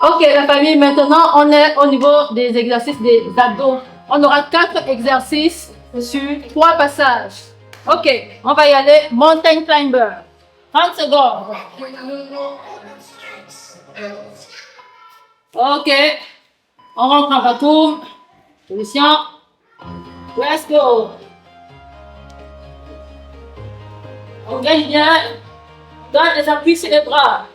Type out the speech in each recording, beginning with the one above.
Ok, la famille, maintenant on est au niveau des exercices des abdos. On aura 4 exercices sur 3 passages. Ok, on va y aller. Mountain climber. 30 secondes. Ok, on rentre en retour. Position. Let's go. On gagne bien. Donne les appuis sur les bras.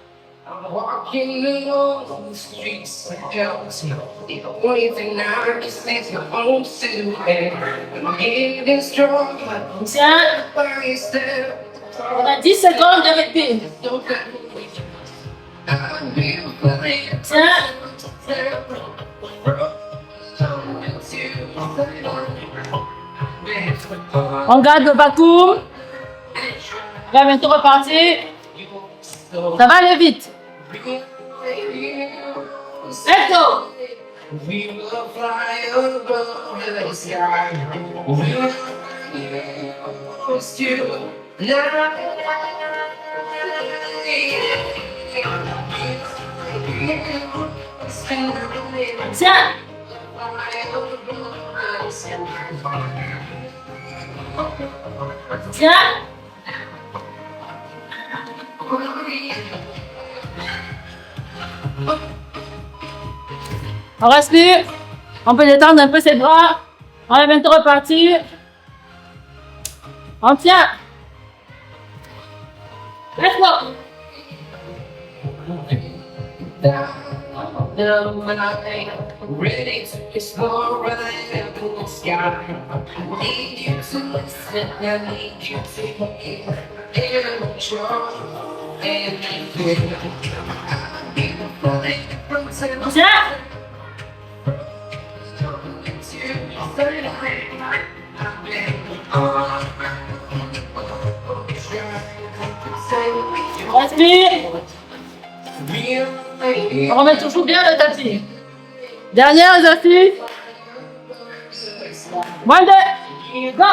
Walking alone the streets of Chelsea. The only thing I can see is my own silhouette. I'm getting strong, Tiens, by step. on a 10 secondes de répit. Tiens, on garde le vacuum. On va bientôt repartir. Ça va aller vite. Let's go. We will fly above the sky. We will close to Tiens. Tiens. On respire. On peut détendre un peu ses bras. On va bientôt repartir. On tient. Let's go. ready to explore right up in the sky. I need you to listen, I need you to hear. And sure, and I'm beautiful from Tiens. Respire. On remet toujours bien le tapis. Dernier exercice. Moins de. Go.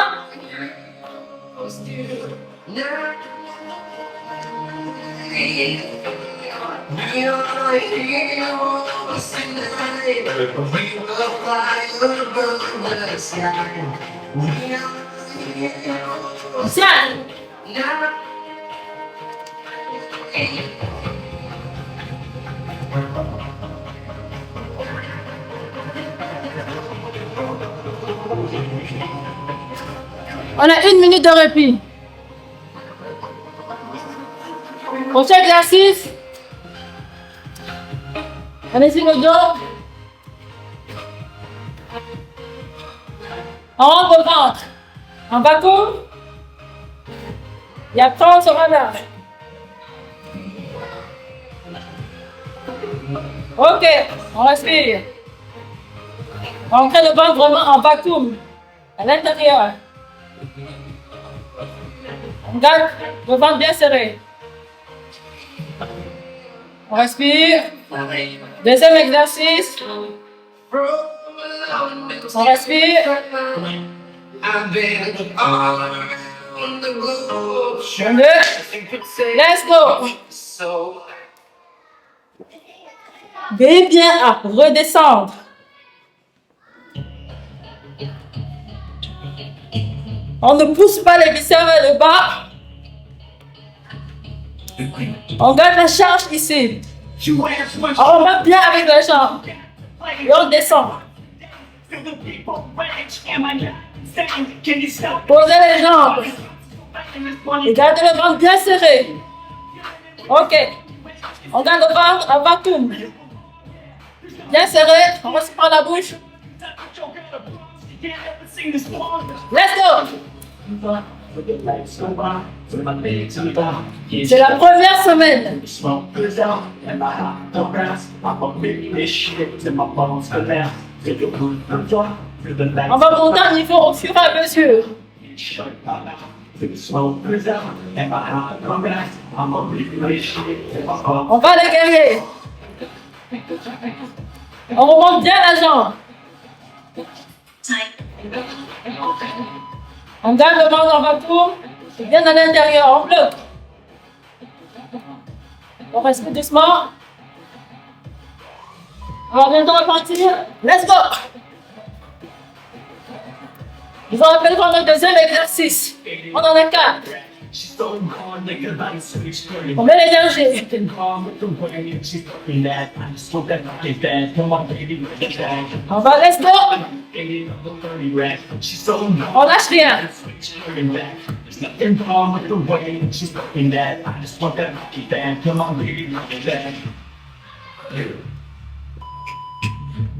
Tiens. On a 1 minute de répit. Prochain exercice. On est sur le dos. On rentre au ventre. En vacuum. Il y a 30 sur un large. Ok, on respire. On crée le ventre vraiment en vacuum, à l'intérieur. On garde le ventre bien serré. On respire. Deuxième exercice. On respire. Un, deux. Let's go. Veillez bien à redescendre. On ne pousse pas les viscères vers le bas. On garde la charge ici. On remonte bien avec la jambe. Et on descend. Posez les jambes. Et gardez le ventre bien serré. Ok. On garde le ventre en vacuum. Bien serré. On respire par la bouche. Let's go. C'est la première semaine. On va monter en niveau au fur et à mesure. On va les guerriers. On remonte bien la jambe. On garde le ventre en vacuum. Bien à l'intérieur, on bloque. On respire doucement. On va bientôt repartir. Let's go! Je vous rappelle pour notre deuxième exercice. On en a 4. On met l'énergie. On va, let's go! On lâche rien.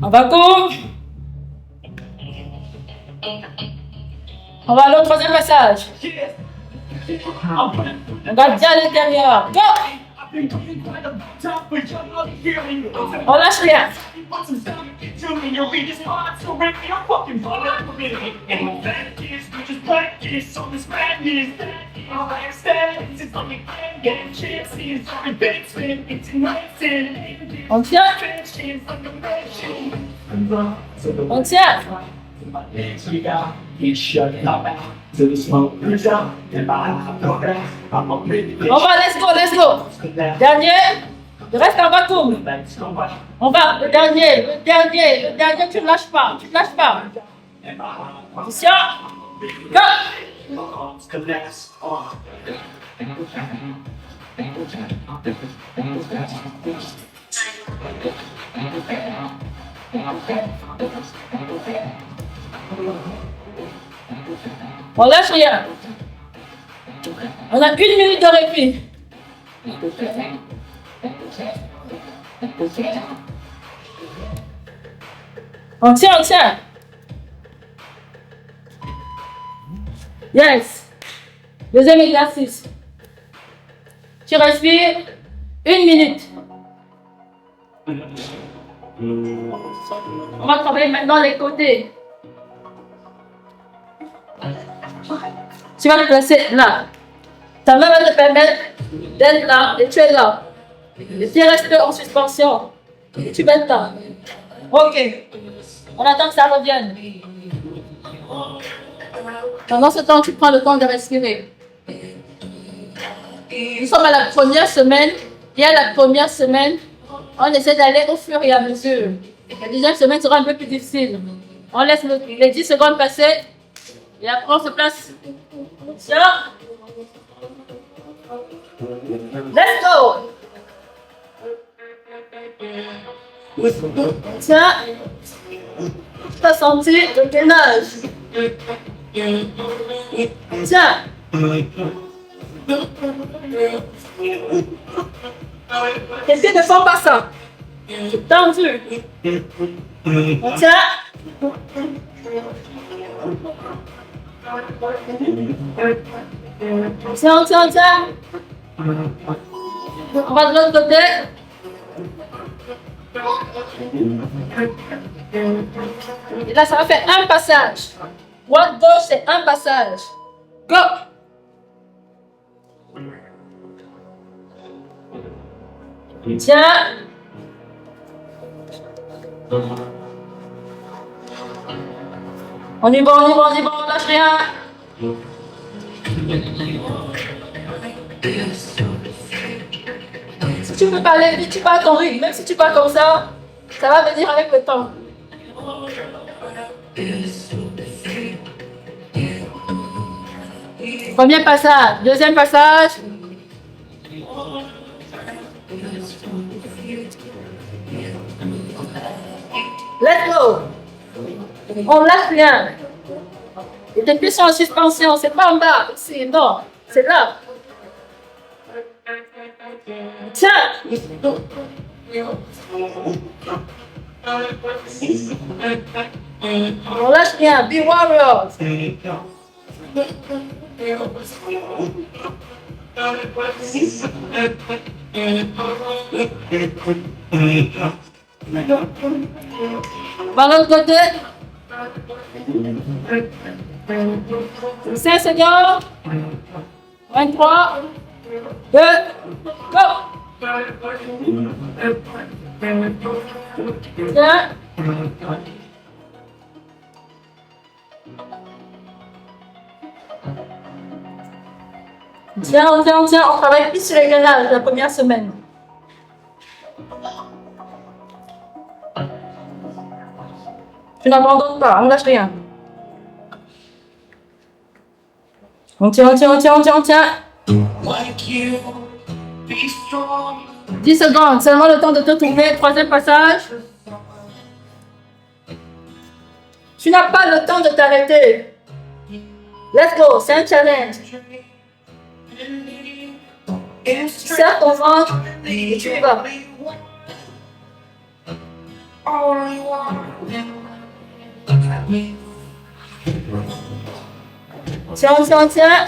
On va go! On va aller au troisième passage. On va bien à l'intérieur. Go! On lâche rien. On tient. On tient. On va, let's go, let's go. Dernier. Le reste, on va tourner. On va, le dernier, tu ne lâches pas, Position. Go. On lâche rien. On a 1 minute de répit. On tient. Yes. Deuxième exercice. Tu respires 1 minute. On va travailler maintenant les côtés. Tu vas te placer là. Ta main va te permettre d'être là et tu es là. Les pieds restent en suspension. Et tu vas être là. Ok. On attend que ça revienne. Pendant ce temps, tu prends le temps de respirer. Nous sommes à la première semaine. Et à la première semaine, on essaie d'aller au fur et à mesure. La deuxième semaine sera un peu plus difficile. On laisse les 10 secondes passer. Et après, on se place. Tiens. Let's go. Tiens. Tu as senti le gainage. Tiens. Essaye ne fais pas ça. C'est tendu. Tiens. Tiens. On va de l'autre côté. Et là, ça va faire un passage. Droite, gauche, c'est un passage. Go! Tiens. On y va, on lâche rien. Si tu veux parler vite, tu pars à ton rythme. Même si tu pars comme ça va venir avec le temps. Premier passage, deuxième passage. Let's go. On lâche rien. Et tes pieds sont en suspension, c'est pas en bas, ici, non, c'est là. Tiens. On lâche rien, be warriors. Par l'autre côté. 5 secondes. 23. 2. Go. Tiens. Tiens, on travaille plus sur les gainages la première semaine. Tu n'abandonnes pas, on lâche rien. On tient, on tient, on tient, on tient, on tient. Like you, be strong. 10 secondes, seulement le temps de te tourner. Troisième passage. Tu n'as pas le temps de t'arrêter. Let's go, c'est un challenge. Serre ton ventre et tu y vas. Tiens, tiens, tiens.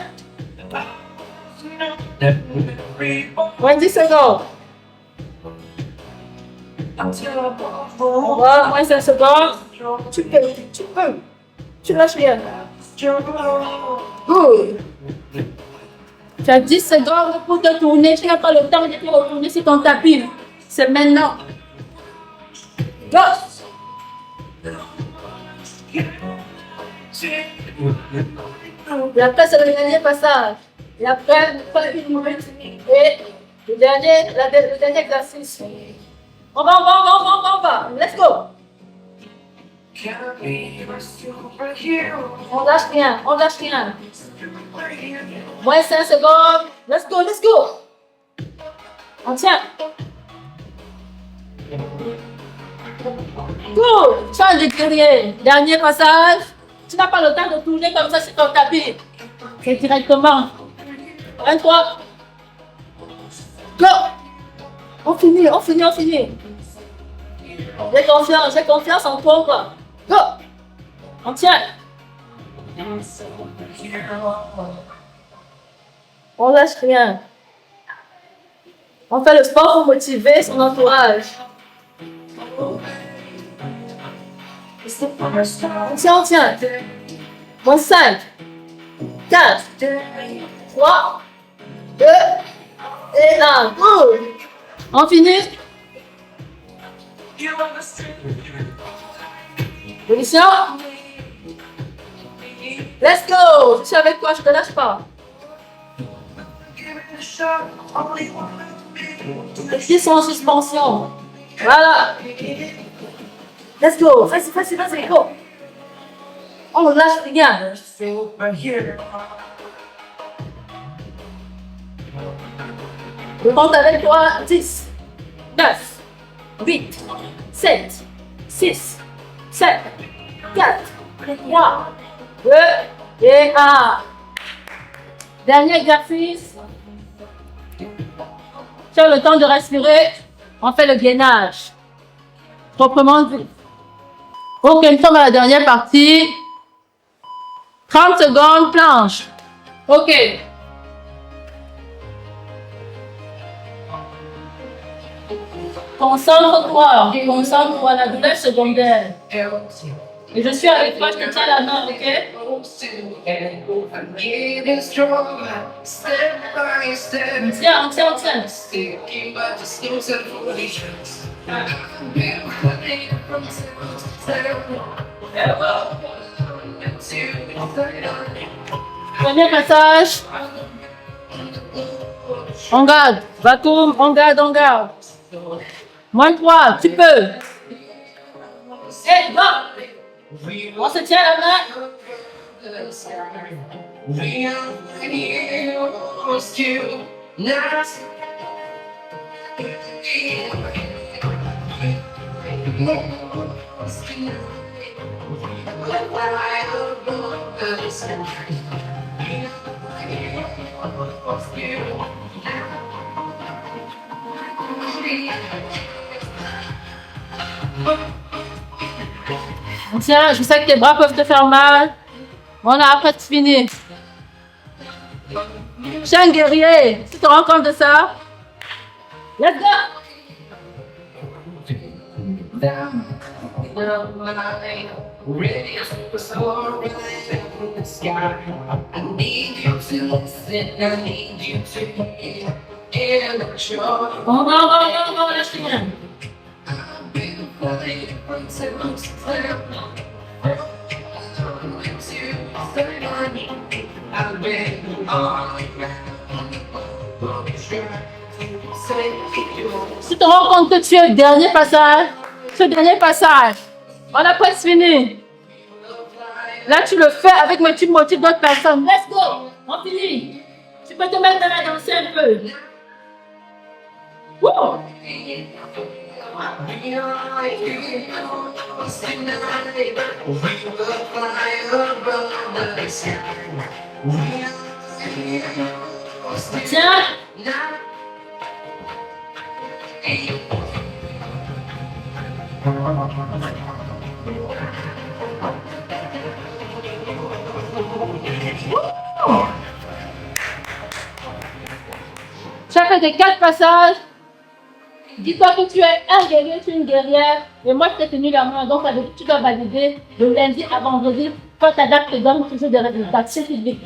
Moins 10 secondes. On va, moins 5 secondes. Tu peux, tu peux. Tu lâches rien. Good. Tu as 10 secondes pour te tourner. Tu n'as pas le temps de te retourner sur ton tapis. C'est maintenant. Go. Et après, c'est le dernier passage. Et après, pas une minute. Et le dernier exercice. On va. Let's go. On lâche rien. Moins 5 secondes. Let's go. On tient. Good. Change de guerrier. Dernier passage. Tu n'as pas le temps de tourner comme ça sur ton tapis. C'est directement. 23. Go. On finit. J'ai confiance en toi, quoi. Go. On tient. On lâche rien. On fait le sport pour motiver son entourage. On tient. Moins 5, 4, 3, 2, et 1. Good. On finit. Position. Let's go. Je suis avec toi, je te lâche pas. Les pieds sont en suspension. Voilà. Let's go. Vas-y, go. On ne lâche rien. Je compte avec toi. 10, 9, 8, 7, 6, 7, 4, 3, 2 et 1. Dernier exercice. Tu as le temps de respirer. On fait le gainage. Proprement dit. Ok, nous sommes à la dernière partie. 30 secondes, planche. Ok. Concentre-toi, la douleur secondaire. Et je suis avec toi, je te tiens la main, ok? On tient. Premier passage. On garde. Vacuum, on garde. Moins 3, tu peux. Et go. On se tient la main. Tiens, je sais que tes bras peuvent te faire mal. On a après fini. Chien guerrier, tu te rends compte de ça? Let's go! Ready for soaring in the sky. I need you to listen, I need you to hear. And I'm sure On va, lâche rien. I've been waiting for so I've been all Si tu te rends compte que tu es le dernier passage, ce dernier passage, On a presque fini. Là, tu le fais avec moi, tu motives d'autres personnes. Let's go. On finit. Tu peux te mettre dans la danse un peu. Woo. Tiens. Tu as fait des 4 passages. Dis-toi que tu es un guerrier, tu es une guerrière. Et moi, je t'ai tenu la main. Donc, tu dois valider de lundi à vendredi. Quand ta date te donne toujours des résultats. C'est physique.